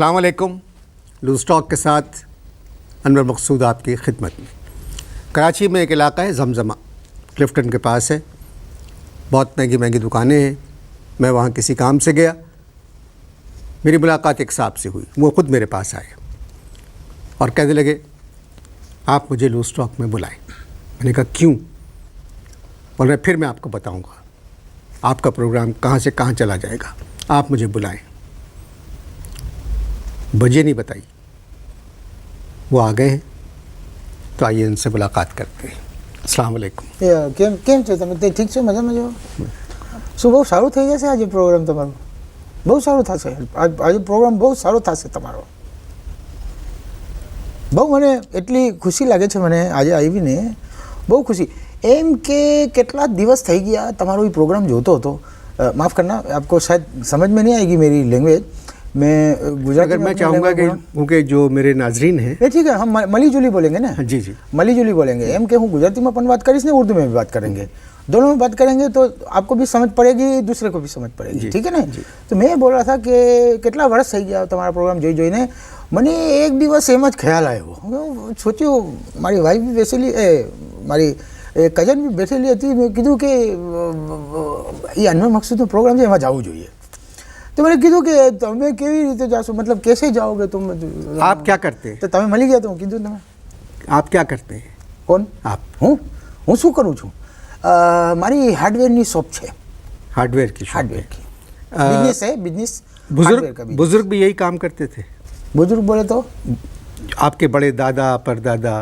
अस्सलाम वालेकुम। Loose talk के साथ अनवर मकसूद आपकी खिदमत में। कराची में एक इलाका है जमजमा, क्लिफ्टन के पास है। बहुत महंगी महंगी दुकानें हैं। मैं वहाँ किसी काम से गया, मेरी मुलाकात एक साहब से हुई। वो ख़ुद मेरे पास आए और कहने लगे आप मुझे लूज़ टॉक में बुलाएं। मैंने कहा क्यों? बोल रहे फिर मैं आपको बताऊँगा आपका प्रोग्राम कहाँ से कहाँ चला जाएगा, आप मुझे बुलाएं। वजह नहीं बताई, वो आ गए हैं, तो आइए उनसे मुलाकात करते हैं। अस्सलाम वालेकुम। કેમ છો તમે? તે ઠીક છો? મજામાં છો? શું બહુ સારું થઈ જશે આજે પ્રોગ્રામ તમારો? બહુ સારું થશે આજે પ્રોગ્રામ, બહુ સારો થશે તમારો. બહુ મને એટલી ખુશી લાગે છે મને આજે આવીને, બહુ ખુશી. એમ કે કેટલા દિવસ થઈ ગયા તમારો એ પ્રોગ્રામ જોતો હતો. माफ़ करना, आपको शायद समझ में नहीं आएगी मेरी लैंग्वेज. मैं गुजराती मैं चाहूँगा कि क्योंकि जो मेरे नाजरीन हैं, ठीक है, हम मली जुली बोलेंगे ना. जी जी, मली जुली बोलेंगे. एम के हूँ गुजराती में अपन बात करीश ने, उर्दू में भी बात करेंगे, दोनों में बात करेंगे तो आपको भी समझ पड़ेगी, दूसरे को भी समझ पड़ेगी. ठीक है ना? तो मैं बोल रहा था कि કેટલા વર્ષ થઈ ગયા તમારા પ્રોગ્રામ જોઈને મને એક દિવસ એમ જ ખ્યાલ આવ્યો. સોચ્યું મારી વાઈફ બી બેસેલી, મારી કઝન બી બેઠેલી હતી. મેં કીધું કે એ અનવર મકસૂદનો પ્રોગ્રામ છે, એમાં જવું જોઈએ. तो मैंने कीधु कि તમે કેવી રીતે જાશો, मतलब कैसे जाओगे तुम? आप क्या करते हैं? तो તમે મળી ગયા તો કીધું તમે. आप क्या करते हैं? કોણ? आप. હું શું કરું છું? મારી હાર્ડવેરની શોપ છે. हार्डवेयर की शॉप हार्डवेयर की बिजनेस है, बिजनेस. बुजुर्ग भी यही काम करते थे? बुजुर्ग बोले तो आपके बड़े दादा परदादा?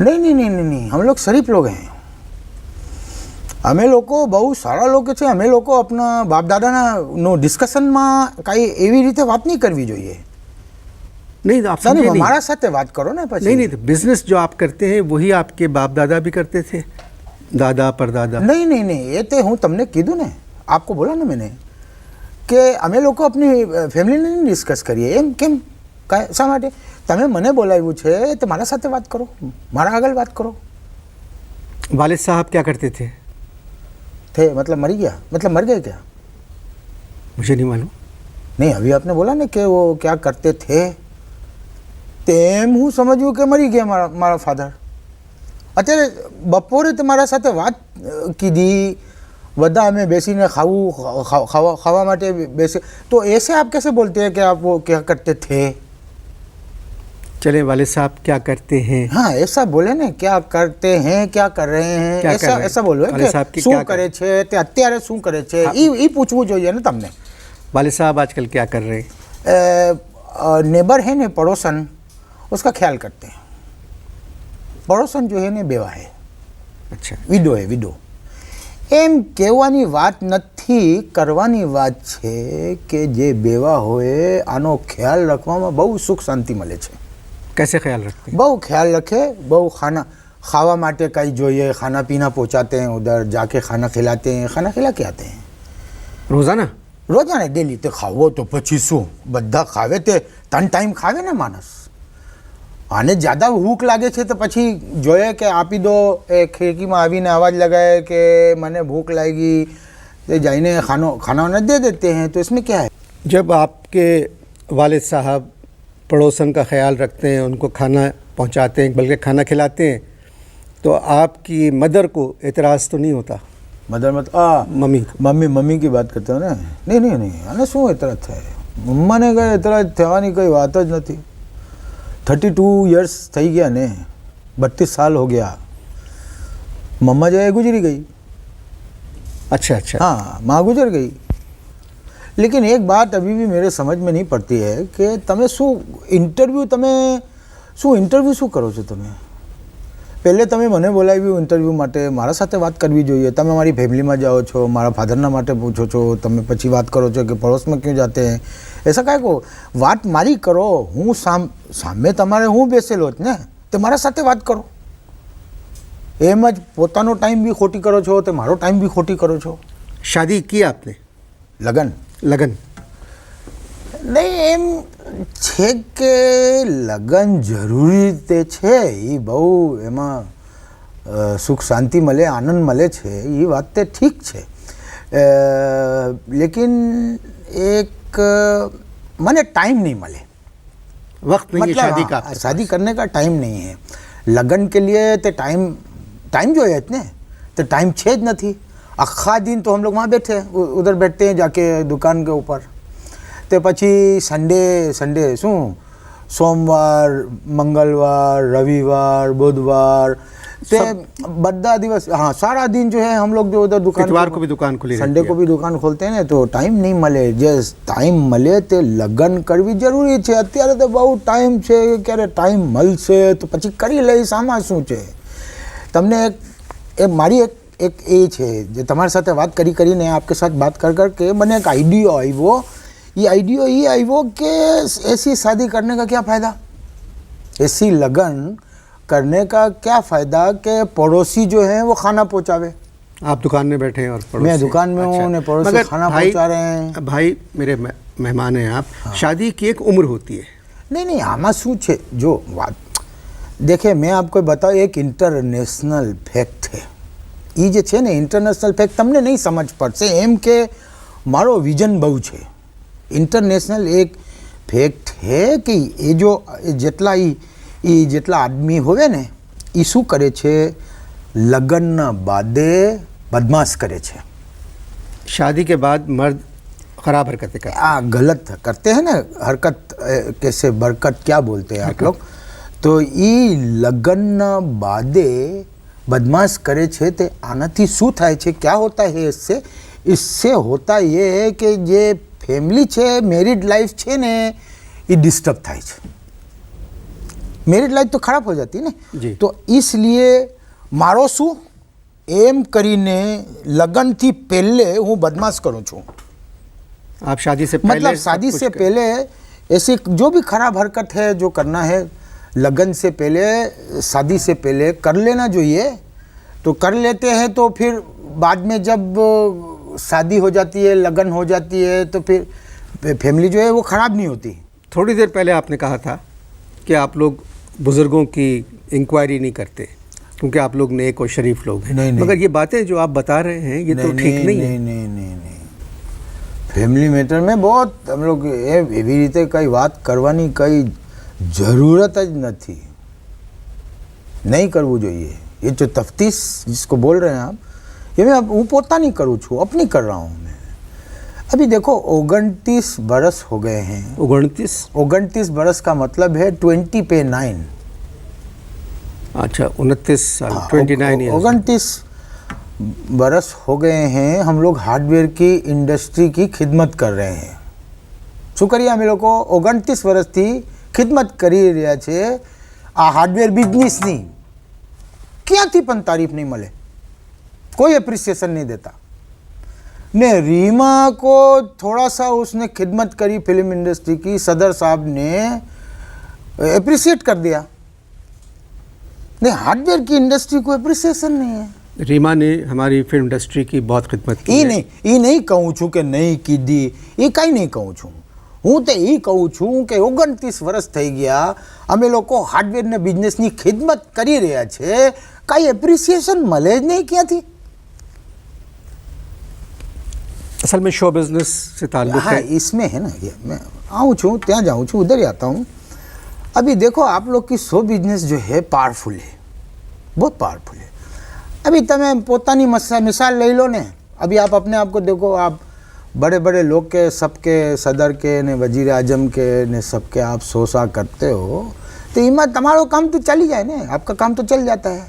नहीं नहीं नहीं नहीं, हम लोग शरीफ लोग हैं. અમે લોકો બહુ સારા લોકો છે. અમે લોકો આપણા બાપ દાદાના નો ડિસ્કશનમાં કાંઈ એવી રીતે વાત નહીં કરવી જોઈએ. नहीं तो आप समझे नहीं, हमारा साथ बात करो ना. नहीं नहीं, तो बिजनेस जो आप करते हैं वही आपके बाप दादा भी करते थे, दादा परदादा? नहीं नहीं नहीं, ये तो हूँ તમને કીધું ને, आपको बोला ना मैंने કે અમે લોકો अपनी ફેમિલીને નહીં ડિસ્કસ કરીએ. એમ કેમ? શા માટે? તમે મને બોલાવ્યું છે તો મારા સાથે વાત કરો, મારા આગળ વાત કરો. वालिद साहब क्या करते थे? थे मतलब मर गया, मतलब मर गए क्या? मुझे नहीं मालूम. नहीं, अभी आपने बोला ना कि वो क्या करते थे, તેમ હું સમજ્યું કે મરી ગયા મારા ફાધર. અત્યારે બપોરે તમારા સાથે વાત કીધી, બધા અમે બેસીને ખાવા માટે બેસે, તો ऐसे आप कैसे बोलते हैं कि आप वो क्या करते थे? चले वालिद साहब क्या करते हैं? हाँ, ऐसा बोले ना, क्या करते हैं, क्या कर रहे हैं, ऐसा बोलो कि શું કરે છે તે અત્યારે શું કરે છે, એ પૂછવું જોઈએ ને તમને. वालिद साहब आजकल क्या कर रहे हैं? नेबर है ना, पड़ोसन, उसका ख्याल करते हैं. पड़ोसन जो है ने बेवा है. अच्छा, વિડો है, વિડો. એમ કહેવાની વાત નથી, કરવાની વાત છે કે જે બેવા હોય આનો ખ્યાલ રાખવામાં બહુ સુખ શાંતિ મળે છે. कैसे ख्याल रखते हैं? बहु ख्याल रखे. बहु खावा माटे कहीं જોઈએ, खाना पीना पहुँचाते हैं, उधर जाके खाना खिलाते हैं, खाना खिला के आते हैं. रोजाना? रोजाना डेली. तो खावो तो પછી શું, બધા ખાવે તે 3 ટાઈમ ખાવે ને માણસ. આને જ્યાદા ભૂખ લાગે છે તો પછી જોઈએ કે આપી દો, એ ખિડકીમાં આવીને અવાજ લગાવે કે મને ભૂખ લાગી, તે જઈને ખાना दे देते हैं. तो इसमें क्या है? जब आपके वालिद साहब पड़ोसन का ख्याल रखते हैं, उनको खाना पहुंचाते हैं, बल्कि खाना खिलाते हैं, तो आपकी मदर को एतराज़ तो नहीं होता? मदर मत मम्मी की बात करते हो ना? नहीं नहीं नहीं, આને શું એતરાજ થાય? મમ્માને કંઈ એતરાજ થવાની કંઈ વાત જ નથી. 32 યર્સ થઈ ગયા ને, 32 साल हो गया. मम्मा जो है गुजरी गई. अच्छा अच्छा. हाँ, माँ गुजर गई. लेकिन एक बात अभी भी मेरे समझ में नहीं पड़ती है कि તમે શું ઇન્ટરવ્યૂ શું કરો છો તમે? પહેલે તમે મને બોલાવ્યું ઇન્ટરવ્યૂ માટે, મારા સાથે વાત કરવી જોઈએ. તમે મારી ફેમિલીમાં જાઓ છો, મારા ફાધરના માટે પૂછો છો, તમે પછી વાત કરો છો કે પડોશમાં ક્यों જાતે हैं? ऐसा કાંઈ કહો, વાત મારી કરો. હું સામે તમારે હું બેસેલો જ ને, તે મારા સાથે વાત કરો. એમ જ પોતાનો ટાઈમ બી ખોટી કરો છો, તે મારો ટાઈમ બી ખોટી કરો છો. शादी की आपने? લગન નહીં, એમ છે કે લગન જરૂરી તે છે, એ બહુ એમાં સુખ શાંતિ મળે, આનંદ મળે છે, એ વાત તે ઠીક છે. લેકિન એક મને ટાઈમ નહીં મળે, वक्त नहीं है शादी का हाँ, शादी करने का टाइम नहीं है. લગ્ન के लिए તે टाइम જોઈએ જ ને, तो टाइम છે જ નથી. આખા दिन तो हम लोग वहाँ बैठे उधर बैठते हैं जाके दुकान के ऊपर. તે પછી સન્ડે શું સોમવાર, મંગળવાર, રવિવાર, બુધવાર, તે બધા દિવસ, हाँ सारा दिन जो है हम लोग जो उधर दुकान, इतवार को भी दुकान खुली संडे को भी दुकान खोलते हैं ने, तो टाइम नहीं મળે. જે ટાઈમ મળે તે લગ્ન કરવી જરૂરી છે. અત્યારે તો બહુ ટાઈમ છે, ક્યારે ટાઈમ મળશે તો પછી કરી લઈશ, આમાં શું છે. તમને મારી એક એ છે જે તમારી સાથે વાત કરીને आपके साथ बात कर के મને એક આઈડિયો આવ્યો. ये आइडिया ये આવ્યો કે ऐसी शादी करने का क्या फ़ायदा, ऐसी लगन करने का क्या फ़ायदा कि पड़ोसी जो है वो खाना पहुंचावे. आप दुकान में बैठे हैं और पड़ोसी, मैं दुकान में हूँ ने पड़ोसी मगर खाना पहुंचा रहे हैं. भाई मेरे मेहमान हैं आप. शादी की एक उम्र होती है. नहीं આમાં શું છે જો વાત देखे, मैं आपको बताऊँ एक इंटरनेशनल फैक्ट है. ये જે છે ને ઇન્ટરનેશનલ ફેક્ટ તમને નહીં સમજ પડશે, એમ કે મારો વિઝન બહુ છે. इंटरनेशनल एक फैक्ट है कि ये जो જેટલા આદમી હોય ને એ શું કરે છે, લગ્નના બાદે બદમાશ કરે છે. शादी के बाद मर्द खराब हरकतें करते हैं. गलत करते हैं ना, हरकत कैसे बरकत क्या बोलते हैं आप लोग, तो ये લગ્નના બાદે बदमाश करे छे. ते आनाथी શું થાય છે, क्या होता है इससे होता ये है कि જે ફેમિલી છે, મેરિડ લાઈફ છે ને એ ડિસ્ટર્બ થાય છે. મેરિડ લાઈફ તો ખરાબ हो जाती ને, તો इसलिए મારો શું એમ કરીને લગ્નથી પહેલે હું બદમાશ કરું છું. आप शादी से पहले, मतलब शादी से पहले ऐसी जो भी खराब हरकत है जो करना है लगन से पहले, शादी से पहले कर लेना चाहिए. तो कर लेते हैं तो फिर बाद में जब शादी हो जाती है, लगन हो जाती है, तो फिर फैमिली जो है वो ख़राब नहीं होती. थोड़ी देर पहले आपने कहा था कि आप लोग बुज़ुर्गों की इंक्वायरी नहीं करते क्योंकि आप लोग नेक और शरीफ लोग हैं. नहीं. मगर ये बातें जो आप बता रहे हैं ये तो ठीक नहीं है. नहीं फैमिली मैटर में बहुत हम लोग एवी रीते कई बात करवानी कई ज़रूरत ज नहीं, नहीं करવું જોઈએ. ये जो तफ्तीश जिसको बोल रहे हैं आप, ये मैं હું પોતાની કરું છું, अपनी कर रहा हूँ मैं. अभी देखो 29 बरस हो गए हैं. 29 बरस का मतलब है 20 पे 9. अच्छा 29 साल, 29 ईयर्स. 29 बरस हो गए हैं हम लोग हार्डवेयर की इंडस्ट्री की खिदमत कर रहे हैं. શું કરીએ અમે લોકો 29 વર્ષથી ખિદમત કરી રહ્યા છે આ હાર્ડવેર બિઝનેસની. ક્યાંથી પણ તારીફ નહીં મળે, कोई अप्रिसिएशन नहीं देता ने. रीमा को थोड़ा सा उसने खिदमत करी फिल्म इंडस्ट्री की, सदर साहब ने अप्रिसिएट कर दिया. नहीं, हार्डवेयर की इंडस्ट्री को अप्रिसिएशन नहीं है. रीमा ने हमारी फिल्म इंडस्ट्री की बहुत खिदमत की. ये नहीं कहूँ छूँ कि नहीं की दी, ये कहीं नहीं कहूँ छूँ. હું તો એ કહું છું કે 29 વર્ષ થઈ ગયા અમે લોકો હાર્ડવેરના બિઝનેસની ખિદમત કરી રહ્યા છે, કાંઈ એપ્રિસિએશન મળે જ નહીં ક્યાંથી. असल में शो बिजनेस से ताल्लुक हाँ, है. इसमें है ना, ये मैं आऊँ छूँ ત્યાં जाऊँ छूँ उधर ही आता हूँ. अभी देखो आप लोग की शो बिजनेस जो है पावरफुल है, बहुत पावरफुल है. अभी તમે પોતાની मिसाल ले लो ने. अभी आप अपने आप को देखो, आप बड़े बड़े लोग के सबके सदर के ने वजीर आजम के ने सबके आप सोसा करते हो, तो इमा તમારો કામ તો ચાલી જાય ને, आपका काम तो चल जाता है.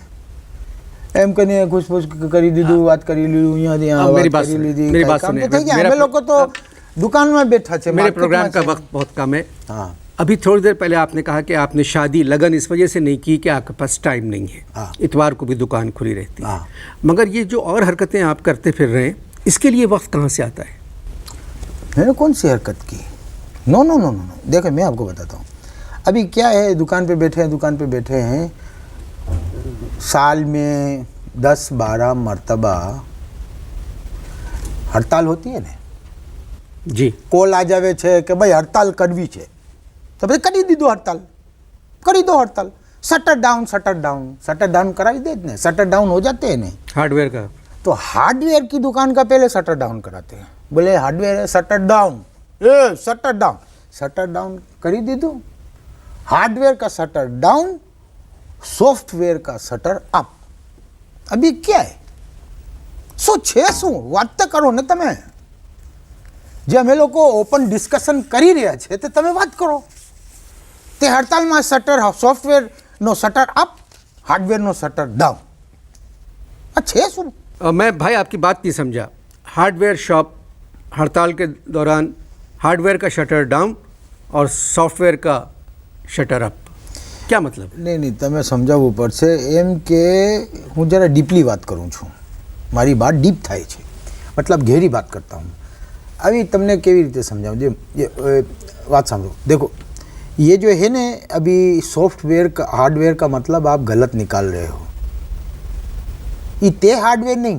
એમ કરીને ખુશફુશ કરી દીધું, વાત કરી લીધું, અહીંયાથી અહીંયા मेरी વાત बात કરી सुनिए, લીધી, मेरी કાંઈ बात કામ सुनिए. તો થઈ ગયા. मेरा અમે લોકો તો દુકાનમાં બેઠા છે, मेरे માર્કેટમાં प्रोग्राम का છે. वक्त बहुत कम है. हाँ. अभी थोड़ी देर पहले आपने कहा कि आपने शादी लगन इस वजह से नहीं की कि आपके पास टाइम नहीं है. हाँ. इतवार को भी दुकान खुली रहती है. हाँ. मगर ये जो और हरकतें आप करते फिर रहे हैं, इसके लिए वक्त कहाँ से आता है? मैंने कौन सी हरकत की? No no no no no. देखो मैं आपको बताता हूँ. अभी क्या है, दुकान पे बैठे हैं, साल में 10-12 मरतबा हड़ताल होती है ने. जी. કોલ આ જાવે છે કે ભાઈ હડતાલ કરવી છે, તો ભાઈ કરી દીધું હડતાલ, કરી दो हड़ताल. शटर डाउन कराई दे ने, शटर डाउन हो जाते हैं ने. हार्डवेयर का तो हार्डवेयर की दुकान का पहले शटर डाउन कराते हैं. बोले हार्डवेयर है, shutter down, shutter down. Shutter down કરી દીધું. हार्डवेयर का शटर डाउन, सॉफ्टवेयर का शटर अप. अभी क्या है? શું છે શું વાત તો કરો ને તમે. જે અમે લોકો ઓપન ડિસ્કશન કરી રહ્યા છે તે તમે વાત કરો. તે હડતાલમાં શટર સોફ્ટવેરનો શટર અપ, હાર્ડવેરનો શટર ડાઉન. આ છે શું? मैं भाई आपकी बात नहीं समझा. हार्डवेयर शॉप हड़ताल के दौरान हार्डवेयर का शटर डाउन और सॉफ्टवेयर का शटर अप, क्या मतलब? નહીં નહીં, તમે સમજાવવું પડશે. એમ કે હું જરા ડીપલી વાત કરું છું, મારી વાત ડીપ થાય છે, मतलब गहरी बात करता हूँ. अभी तुमने केवी रीते समझाऊँ ये बात समझो. देखो ये जो है ना, अभी सॉफ्टवेयर का हार्डवेयर का मतलब आप गलत निकाल रहे हो. ये ते हार्डवेयर नहीं,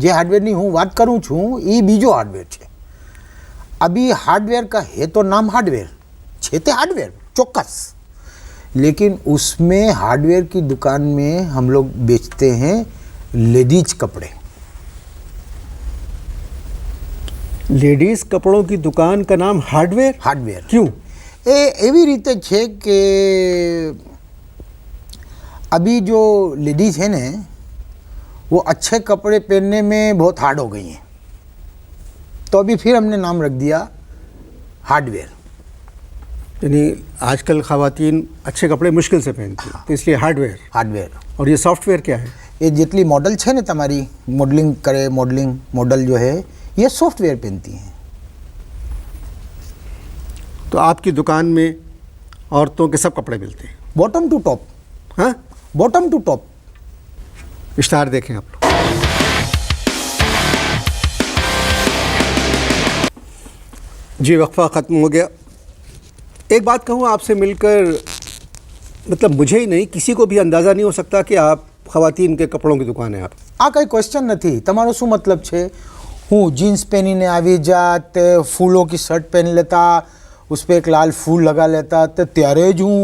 जे हार्डवेરની હું વાત કરું છું એ બીજો હાર્ડવેર છે. अभी हार्डवेयर का है तो नाम हार्डवेयर છે, તે हार्डवेयर ચોક્કસ, लेकिन उसमें हार्डवेयर की दुकान में हम लोग बेचते हैं लेडीज कपड़े. लेडीज़ कपड़ों की दुकान का नाम हार्डवेयर? हार्डवेयर क्यों? એ એવી રીતે છે કે अभी जो लेडीज़ है ना, वो अच्छे कपड़े पहनने में बहुत हार्ड हो गई हैं, तो अभी फिर हमने नाम रख दिया हार्डवेयर. यानी आजकल ख़वातीन अच्छे कपड़े मुश्किल से पहनती हैं, तो इसलिए हार्डवेयर. हार्डवेयर और ये सॉफ्टवेयर क्या है? ये जितनी मॉडल है ना तुम्हारी, मॉडलिंग करे, मॉडल जो है ये सॉफ्टवेयर पहनती हैं. तो आपकी दुकान में औरतों के सब कपड़े मिलते हैं? Bottom to top. हाँ, बॉटम टू टॉप. विस्तार देखें आप लोग. जी वक्फा ख़त्म हो गया. एक बात कहूँ आपसे मिलकर, मतलब मुझे ही नहीं किसी को भी अंदाज़ा नहीं हो सकता कि आप ख़वातीन के कपड़ों की दुकान है आप. આ કંઈ ક્વેશ્ચન નથી. તમારો શું મતલબ છે? હું जीन्स पहनीને આવી જાત, ફૂલો की शर्ट पहन लेता, उस पर एक लाल फूल लगा लेता, तो ત્યારે જ હું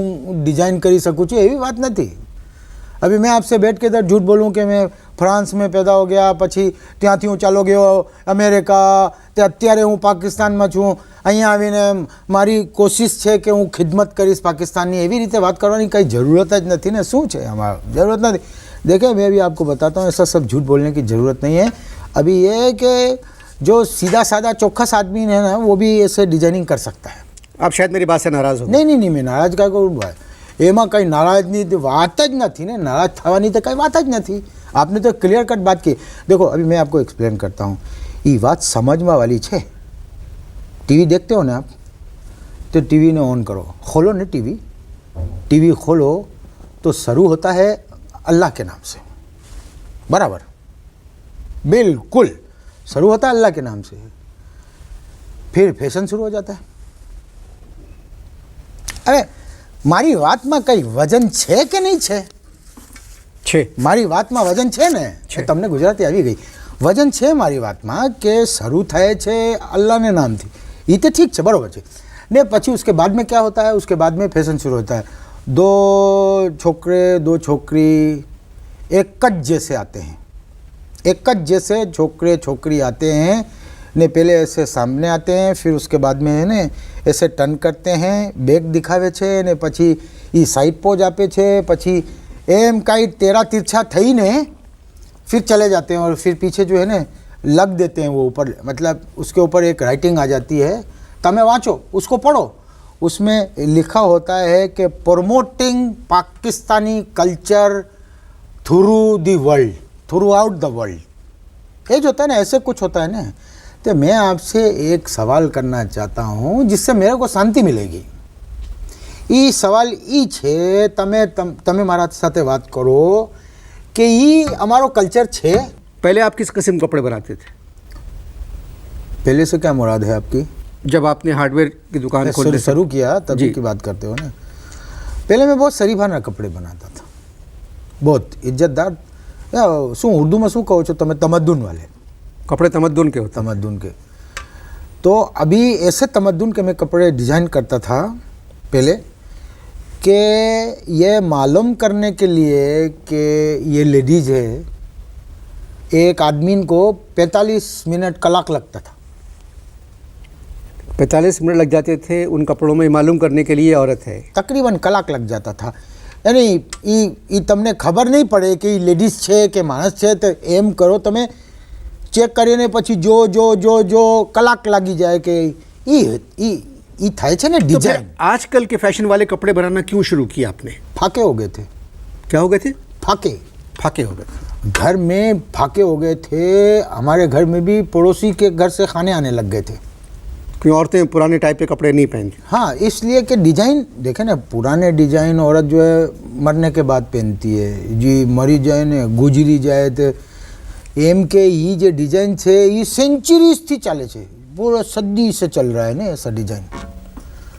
ડિઝાઇન કરી શકું છું, એવી વાત નથી. अभी मैं आपसे बैठ के इधर झूठ बोलूँ कि मैं फ्रांस में पैदा हो गया, પછી ત્યાંથી હું ચાલો ગયો અમેરિકા, તે અત્યારે હું પાકિસ્તાનમાં છું, અહીંયા આવીને મારી કોશિશ છે કે હું ખિદમત કરીશ પાकिस्तानની, એવી રીતે વાત કરવાની કંઈ જરૂરત જ નથી ને. શું છે આમાં? ज़रूरत नहीं. देखिए मैं भी आपको बताता हूँ, ऐसा सब झूठ बोलने की ज़रूरत नहीं है. अभी ये है कि जो सीधा साधा चौखस आदमी है ना, वो भी ऐसे डिजाइनिंग कर सकता है. आप शायद मेरी बात से नाराज़ हो. नहीं नहीं नहीं, मैं नाराज का कोई भाई એમાં કંઈ નારાજની વાત જ નથી ને, નારાજ થવાની તો કંઈ વાત જ નથી. आपने तो क्लियर कट बात की. देखो अभी मैं आपको एक्सप्लेन करता हूँ, ये बात समझवा वाली है. टीवी देखते हो ना आप, तो टीवी ने ऑन करो, खोलो ना टीवी खोलो तो शुरू होता है अल्लाह के नाम से, बराबर? बिल्कुल शुरू होता है अल्लाह के नाम से, फिर फैशन शुरू हो जाता है. अरे મારી વાતમાં કઈ વજન છે કે નહીં છે? છે. મારી વાતમાં વજન છે ને? તમને ગુજરાતી આવી ગઈ. વજન છે મારી વાતમાં કે શરૂ થાય છે અલ્લાહને નામથી, એ તો ઠીક છે, બરાબર છે ને. પછી उसके बाद में क्या होता है? उसके बाद में फैशन शुरू होता है. दो छोकरे दो छोकरी एक ज जैसे आते हैं, एक ज जैसे छोकरे छोकरी आते हैं ने, पहले ऐसे सामने आते हैं, फिर उसके बाद में है ने ऐसे टर्न करते हैं, बैग दिखावे छे ने પછી એ સાઈડ પોજ આપે છે, પછી એમ કાંઈ તેરા તિરછા થઈને फिर चले जाते हैं और फिर पीछे जो है ना लग देते हैं वो ऊपर, मतलब उसके ऊपर एक राइटिंग आ जाती है, तमें वाँचो, उसको पढ़ो. उसमें लिखा होता है कि promoting Pakistani culture through the world, through out the world. ये जो होता है ना, ऐसे कुछ होता है ना. तो मैं आपसे एक सवाल करना चाहता हूँ जिससे मेरे को शांति मिलेगी. ये सवाल ये छे, तमे मारा साथे बात करो कि ये हमारो कल्चर छे. पहले आप किस किस्म कपड़े बनाते थे? पहले से क्या मुराद है आपकी? जब आपने हार्डवेयर की दुकान खोलने शुरू किया तभी की बात करते हो ना. पहले मैं बहुत शरीफाना कपड़े बनाता था, बहुत इज्जतदार. શું ઉર્દુમાં શું કહો છો તમે? તમદ્દુન વાલે कपड़े तमद्दुन के होते. तमद्दुन के. तो अभी ऐसे तमद्दुन के मैं कपड़े डिज़ाइन करता था पहले, कि ये मालूम करने के लिए कि ये लेडीज़ है, एक आदमी को 45 मिनट कलाक लगता था. 45 मिनट लग जाते थे उन कपड़ों में मालूम करने के लिए औरत है। તકરીબન કલાક લગ જતા હતા. એની એ તમને ખબર નહીં પડે કે એ લેડીઝ છે કે માણસ છે, તો એમ કરો તમે ચેક કરીને પછી જો જો જો જો કલાક લાગી જાય કે એ થાય છે ને तो फिर ડિઝાઇન. आजकल के फैशन वाले कपड़े बनाना क्यों शुरू किया आपने? फाके हो गए थे. क्या हो गए थे? फाके फाके हो गए। घर में फाके हो गए थे. हमारे घर में भी पड़ोसी के घर से खाने आने लग गए थे. क्यों औरतें पुराने टाइप के कपड़े नहीं पहनती? हाँ, इसलिए कि डिजाइन देखे ना, पुराने डिजाइन औरत जो है मरने के बाद पहनती है. जी मरी जाए ने गुजरी जाए तो एम के ये जो डिजाइन છે ये सेंचुरीज थी चाले છે, पूरा सदी से चल रहा है ना ऐसा डिजाइन.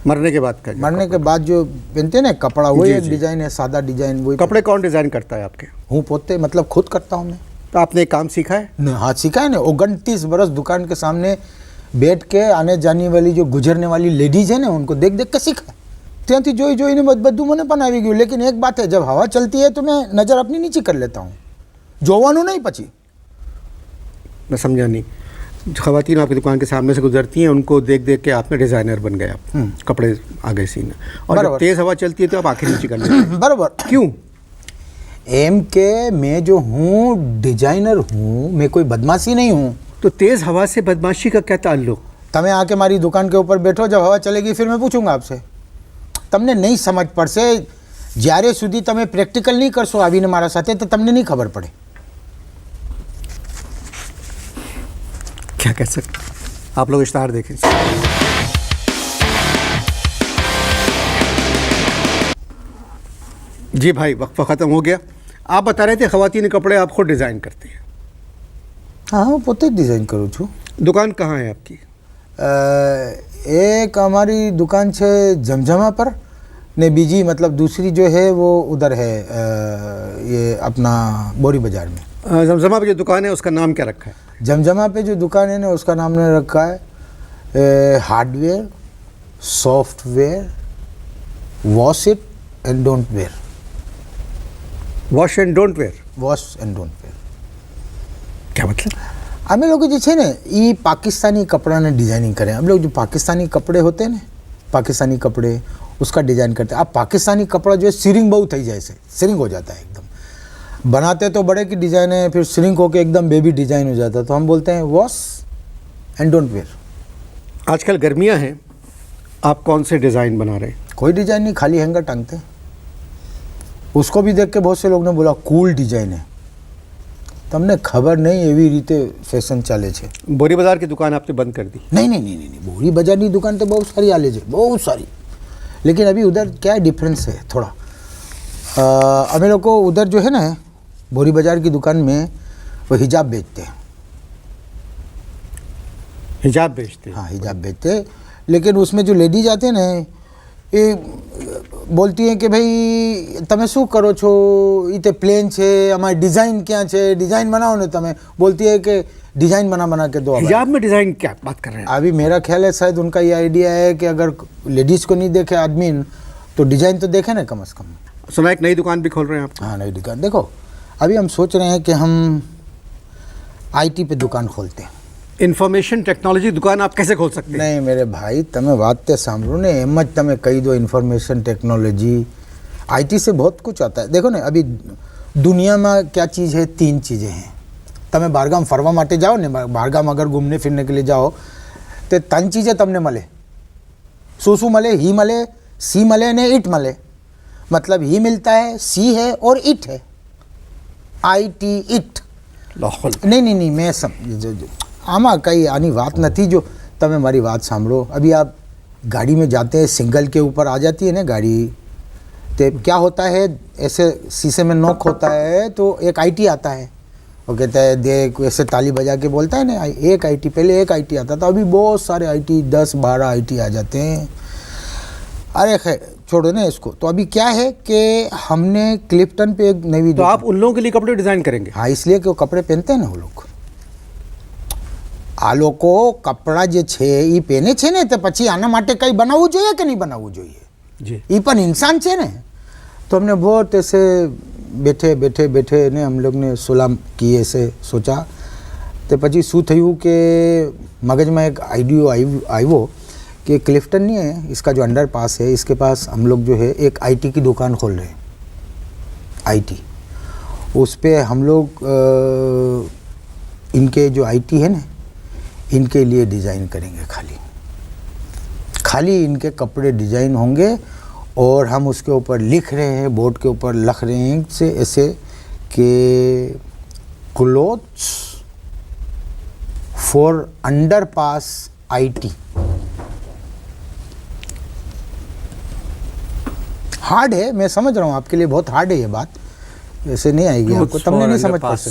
मरने के बाद का जो मरने के बाद जो पहनते हैं ना कपड़ा, वही जी, एक जी। डिजाइन है, सादा डिजाइन. वही कपड़े कौन डिजाइन करता है आपके? हूँ पोते, मतलब खुद करता हूँ मैं. तो आपने एक काम सीखा है? हाथ सीखा है ना. 29 बरस दुकान के सामने बैठ के आने जाने वाली जो गुजरने वाली लेडीज है ना, उनको देख देख के सीखा. ત્યાંથી જોઈ જોઈને બધું મને પણ આવી ગયું. लेकिन एक बात है, जब हवा चलती है तो मैं नज़र अपनी नीचे कर लेता हूँ, જોવાનું नहीं. પછી मैं समझा नहीं। ख़वातीन आपकी दुकान के सामने से गुजरती हैं, उनको देख देख के आप में डिज़ाइनर बन गए, आप कपड़े आ गए सीने, और जब बराबर। तेज़ हवा चलती है तो आप आंखें नीचे कर लेते हैं। बराबर. क्यों? एम के मैं जो हूँ डिजाइनर हूँ, मैं कोई बदमाशी नहीं हूँ. तो तेज़ हवा से बदमाशी का क्या ताल्लुक? તમે આके મારી દુકાન के ऊपर बैठो, जब हवा चलेगी फिर मैं पूछूंगा आपसे. તમને નહીં સમજ પડશે જ્યારે સુધી તમે પ્રેક્ટિકલ નહીં કરશો આવીને મારા સાથે, તો તમને નહીં ખબર પડે. क्या कह सकते, आप लोग इश्तहार देखें। जी भाई, वक्फा ख़त्म हो गया। आप बता रहे थे ख़वातीन कपड़े आप खुद डिज़ाइन करते हैं। હા, હું પોતે જ ડિઝાઇન કરું છું. दुकान कहाँ है आपकी? एक हमारी दुकान છે जमजमा पर, ने बीजी मतलब दूसरी जो है वो उधर है ये अपना बोरी बाज़ार में. जमजमा पे जो दुकान है उसका नाम क्या रखा है? जमजमा पे जो दुकान है ना उसका नाम ने रखा है hardware, software, wash it and don't wear. Wash and don't wear? Wash and don't wear. क्या मतलब? અમે લોકો જે છે ને એ પાકિસ્તાની કપડાને ડિઝાઇનિંગ કરે. हम लोग जो पाकिस्तानी कपड़े होते हैं ना, पाकिस्तानी कपड़े उसका डिज़ाइन करते हैं. अब पाकिस्तानी कपड़ा जो है सिरिंग बहुत थी जाए से, सिरिंग हो जाता है एकदम. बनाते तो बड़े की डिज़ाइन है, फिर सिरिंग होके एकदम बेबी डिज़ाइन हो जाता है. तो हम बोलते हैं वॉश एंड डोंट वेयर. आजकल गर्मियाँ हैं, आप कौन से डिज़ाइन बना रहे हैं? कोई डिज़ाइन नहीं, खाली हैंगर टांगते हैं. उसको भी देख के बहुत से लोग ने बोला कूल डिज़ाइन है. તમને ખબર નહીં એવી રીતે ફેશન ચાલે છે. बोरी बाज़ार की दुकान आपने बंद कर दी? नहीं नहीं नहीं नहीं नहीं, बोरी बाज़ार की दुकान तो बहुत सारी आले છે, बहुत सारी. लेकिन अभी उधर क्या डिफरेंस है थोड़ा. हमें लोग को उधर जो है ना बोरी बाज़ार की दुकान में वो हिजाब बेचते हैं. हिजाब बेचते हैं? हाँ, हिजाब बेचते हैं. लेकिन उसमें जो लेडीज आते हैं ना ये बोलती हैं कि भाई તમે શું કરો છો, એ તે પ્લેન છે, અમારી ડિઝાઇન ક્યાં છે, ડિઝાઇન બનાવો ને તમે. बोलती है कि डिज़ाइन बना के दो. हिजाब में डिज़ाइन क्या बात कर रहे हैं? अभी मेरा ख्याल है शायद उनका ये आइडिया है कि अगर लेडीज़ को नहीं देखे आदमी तो डिज़ाइन तो देखे ना कम से कम. सुना एक नई दुकान भी खोल रहे हैं आप? हाँ, नई दुकान. देखो अभी हम सोच रहे हैं कि हम आईटी पे दुकान खोलते हैं. इंफॉर्मेशन टेक्नोलॉजी दुकान आप कैसे खोल सकते हैं? नहीं मेरे भाई, તમે વાત તે સાંભળો ને, એમ જ તમે કહી દો ઇન્ફોર્મેશન टेक्नोलॉजी. आईटी से बहुत कुछ आता है. देखो ना अभी दुनिया में क्या चीज़ है, 3 चीज़ें हैं. તમે બહારગામ ફરવા માટે જાઓ ને, બહારગામ અગર ઘૂમને ફિરને કે લીએ જાઓ તો 3 ચીज़ें તમને મળે. શું મળે? ही મળે, सी મળે ને इट મળે. मतलब ही मिलता है, सी है और इट है. IT it. लाहौल नहीं मैं समझ આમાં કંઈ આની વાત નથી. जो તમે મારી વાત સાંભળો. अभी आप गाड़ी में जाते हैं, सिंगल के ऊपर आ जाती है ना गाड़ी, तो क्या होता है ऐसे शीशे में नॉक होता है तो एक आईटी आता है. वो कहता है देख, ऐसे ताली बजा के बोलता है ना, एक आईटी. पहले एक आईटी आता था, अभी बहुत सारे आईटी 10-12 आईटी आ जाते हैं. अरे खैर छोड़ो ना इसको. तो अभी क्या है कि हमने क्लिफ्टन पे एक नई. तो आप उन लोगों के लिए कपड़े डिज़ाइन करेंगे? हाँ, इसलिए कि वो कपड़े पहनते हैं ना वो लोग. આ લોકો કપડાં જે છે એ પહેને છે ને, તો પછી આના માટે કંઈ બનાવવું જોઈએ કે નહીં બનાવવું જોઈએ? जी. એ પણ ઇન્સાન છે ને. तो हमने बहुत ऐसे बैठे ने हम लोग ने सुलाम किए ऐसे सोचा. तो પછી શું થયું કે મગજમાં એક આઈડિયો આવ્યો कि क्लिफ्टन नहीं है, इसका जो अंडर पास है, इसके पास हम लोग जो है एक आईटी की दुकान खोल रहे हैं। आईटी, उस पे हम लोग इनके जो आईटी है ना, इनके लिए डिज़ाइन करेंगे। खाली इनके कपड़े डिज़ाइन होंगे और हम उसके ऊपर लिख रहे हैं, बोर्ड के ऊपर लिख रहे हैं से ऐसे कि clothes for underpass IT. Hard है, मैं समझ रहा हूँ, आपके लिए बहुत हार्ड है ये बात, ऐसे नहीं आएगी आपको, तुमने नहीं समझ पाते।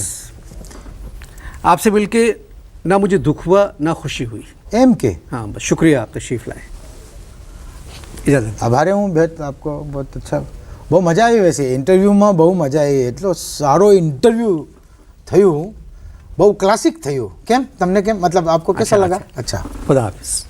आपसे मिलके ना मुझे दुख हुआ ना खुशी हुई। एम के हाँ बस शुक्रिया, आप तशरीफ लाए। इजाज़त। आभारी हूँ बेहद, आपको बहुत अच्छा, બહુ મજા આવી। વૈસે ઇન્ટરવ્યૂમાં બહુ મજા આવી, એટલો સારો ઇન્ટરવ્યૂ થયું, બહુ ક્લાસિક થયું। કેમ તમને, કેમ मतलब आपको कैसा लगा? अच्छा, खुदा हाफिज़।